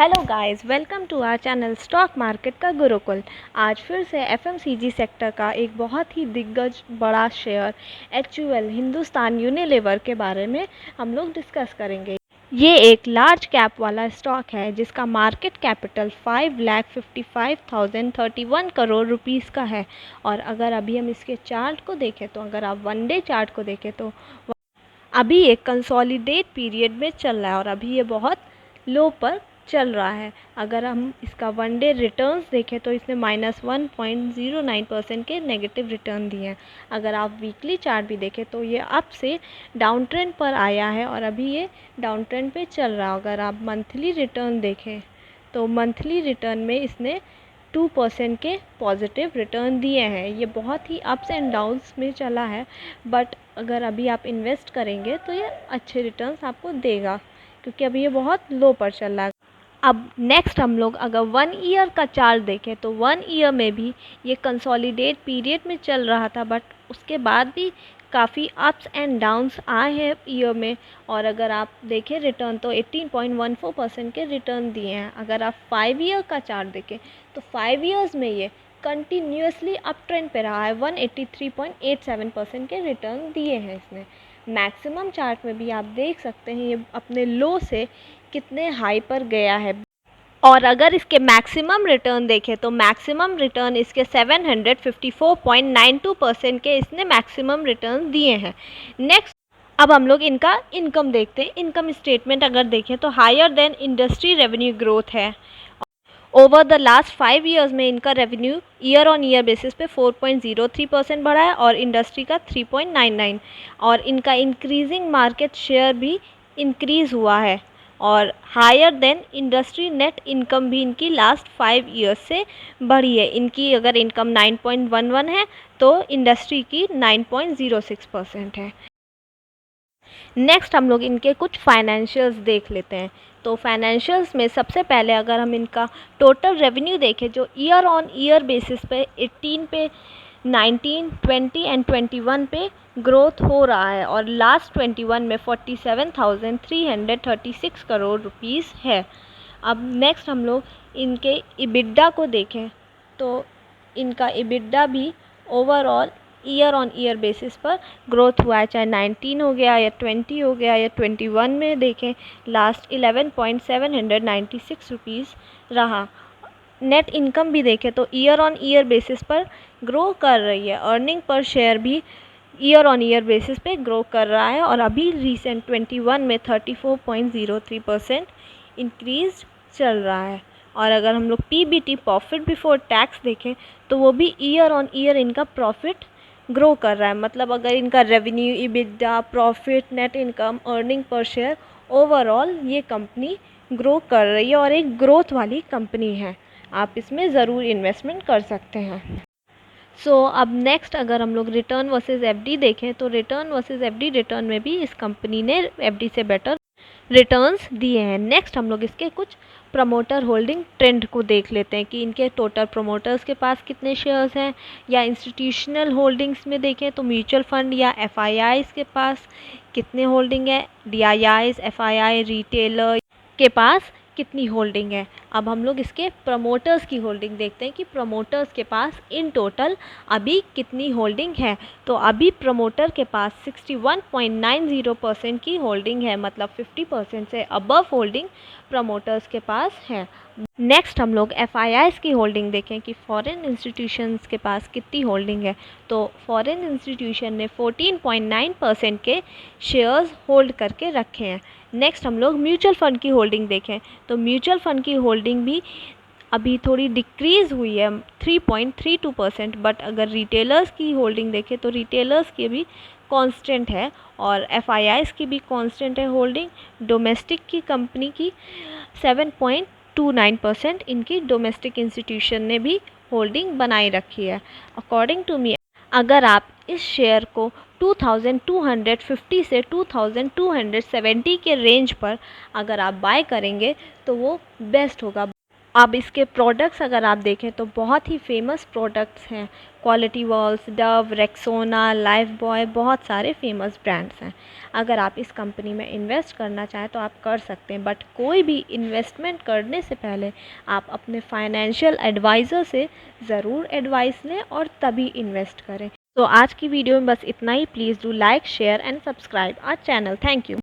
Hello guys, welcome to our channel stock market का गुरुकुल। आज फिर से एफएमसीजी सेक्टर का एक बहुत ही दिग्गज बड़ा शेयर एचयूएल हिंदुस्तान यूनिलीवर के बारे में हम लोग डिस्कस करेंगे। ये एक लार्ज कैप वाला स्टॉक है जिसका मार्केट कैपिटल 5,55,031 करोड़ रुपीस का है। और अगर अभी हम इसके चार्ट को देखें तो अगर आप वन डे चार्ट को देखें तो अभी एक कंसोलिडेट पीरियड में चल रहा है और अभी ये बहुत लो पर चल रहा है। अगर हम इसका वन डे रिटर्न्स देखें तो इसने -1.09% के नेगेटिव रिटर्न दिए हैं। अगर आप वीकली चार्ट भी देखें तो ये अप से डाउन ट्रेंड पर आया है और अभी ये डाउन ट्रेंड पे चल रहा है। अगर आप मंथली रिटर्न देखें तो मंथली रिटर्न में इसने 2% के पॉजिटिव रिटर्न दिए हैं। ये बहुत ही अप्स एंड डाउन्स में चला है, बट अगर अभी आप इन्वेस्ट करेंगे तो ये अच्छे रिटर्न्स आपको देगा क्योंकि अभी ये बहुत लो पर चल रहा है। अब नेक्स्ट हम लोग अगर 1 ईयर का चार्ट देखें तो 1 ईयर में भी ये कंसोलिडेट पीरियड में चल रहा था, बट उसके बाद भी काफ़ी अप्स एंड डाउन्स आए हैं ईयर में। और अगर आप देखें रिटर्न तो 18.14% के रिटर्न दिए हैं। अगर आप 5 ईयर का चार्ट देखें तो 5 ईयर्स में ये कंटिन्यूसली अप ट्रेंड पे रहा है। 183.87% के रिटर्न दिए हैं इसने। मैक्सिमम चार्ट में भी आप देख सकते हैं ये अपने लो से कितने हाई पर गया है। और अगर इसके मैक्सिमम रिटर्न देखें तो मैक्सिमम रिटर्न इसके 754.92% के इसने मैक्सिमम रिटर्न दिए हैं। नेक्स्ट अब हम लोग इनका इनकम देखते हैं। इनकम स्टेटमेंट अगर देखें तो higher than industry revenue growth है। ओवर द लास्ट 5 ईयर्स में इनका revenue year on year basis पे 4.03% बढ़ा है और इंडस्ट्री का 3.99। और इनका इंक्रीजिंग मार्केट शेयर भी इंक्रीज़ हुआ है। और higher than industry net income भी इनकी लास्ट 5 ईयर्स से बढ़ी है। इनकी अगर इनकम 9.11 है तो इंडस्ट्री की 9.06% है। नेक्स्ट हम लोग इनके कुछ फाइनेंशियल्स देख लेते हैं। तो फाइनेंशियल्स में सबसे पहले अगर हम इनका टोटल रेवेन्यू देखें जो ईयर ऑन ईयर बेसिस पे 18 पे 19, 20 एंड 21 पे ग्रोथ हो रहा है और लास्ट 21 में 47,336 करोड़ रुपीस है। अब नेक्स्ट हम लोग इनके इबिड्डा को देखें तो इनका इबिड्डा भी overall year on year basis पर ग्रोथ हुआ है, चाहे 19 हो गया या 20 हो गया या 21 में देखें लास्ट 11.796 रुपीज़ रहा। नेट इनकम भी देखें तो ईयर ऑन ईयर बेसिस पर ग्रो कर रही है। अर्निंग पर शेयर भी ईयर ऑन ईयर बेसिस पे ग्रो कर रहा है और अभी रिसेंट 21 में 34.03% इंक्रीज चल रहा है। और अगर हम लोग पीबीटी प्रॉफिट बिफोर टैक्स देखें तो वो भी ईयर ऑन ईयर इनका प्रॉफिट ग्रो कर रहा है। मतलब अगर इनका revenue, EBITDA, profit, net income, earning per share overall ये कंपनी ग्रो कर रही है और एक ग्रोथ वाली कंपनी है। आप इसमें ज़रूर इन्वेस्टमेंट कर सकते हैं। अब नेक्स्ट अगर हम लोग रिटर्न वर्सेस एफडी देखें तो रिटर्न वर्सेस एफडी रिटर्न में भी इस कंपनी ने एफडी से बेटर रिटर्न्स दिए हैं। नेक्स्ट हम लोग इसके कुछ प्रमोटर होल्डिंग ट्रेंड को देख लेते हैं कि इनके टोटल प्रमोटर्स के पास कितने शेयर्स हैं, या इंस्टीट्यूशनल होल्डिंग्स में देखें तो म्यूचुअल फंड या एफआईआईज़ के पास कितने होल्डिंग है, डीआईआईज़, एफआईआई, रिटेलर के पास कितनी होल्डिंग है। अब हम लोग इसके प्रमोटर्स की होल्डिंग देखते हैं कि प्रमोटर्स के पास इन टोटल अभी कितनी होल्डिंग है। तो अभी प्रमोटर के पास 61.90% की होल्डिंग है, मतलब 50% से अबव होल्डिंग प्रमोटर्स के पास है। नेक्स्ट हम लोग एफआईआईज़ की होल्डिंग देखें कि फॉरेन इंस्टीट्यूशंस के पास कितनी होल्डिंग है। तो फॉरेन इंस्टीट्यूशन ने 14.9% के शेयर्स होल्ड करके रखे हैं। नेक्स्ट हम लोग म्यूचुअल फ़ंड की होल्डिंग देखें तो म्यूचुअल फ़ंड की होल्डिंग भी अभी थोड़ी डिक्रीज़ हुई है 3.32%, बट अगर रिटेलर्स की होल्डिंग देखें तो रिटेलर्स की भी कांस्टेंट है और एफआईआईज़ की भी कांस्टेंट है होल्डिंग। डोमेस्टिक की कंपनी की 7.29% इनकी डोमेस्टिक इंस्टीट्यूशन ने भी होल्डिंग बनाई रखी है। अकॉर्डिंग टू मी अगर आप इस शेयर को 2250 से 2270 के रेंज पर अगर आप बाय करेंगे तो वो बेस्ट होगा। अब इसके प्रोडक्ट्स अगर आप देखें तो बहुत ही फेमस प्रोडक्ट्स हैं। Quality walls, Dove, Rexona, life boy, बहुत सारे फेमस ब्रांड्स हैं। अगर आप इस कंपनी में इन्वेस्ट करना चाहें तो आप कर सकते हैं, बट कोई भी इन्वेस्टमेंट करने से पहले आप अपने फाइनेंशियल एडवाइज़र से ज़रूर एडवाइस लें और तभी इन्वेस्ट करें। तो आज की वीडियो में बस इतना ही। Please do like, share and subscribe our channel. Thank you.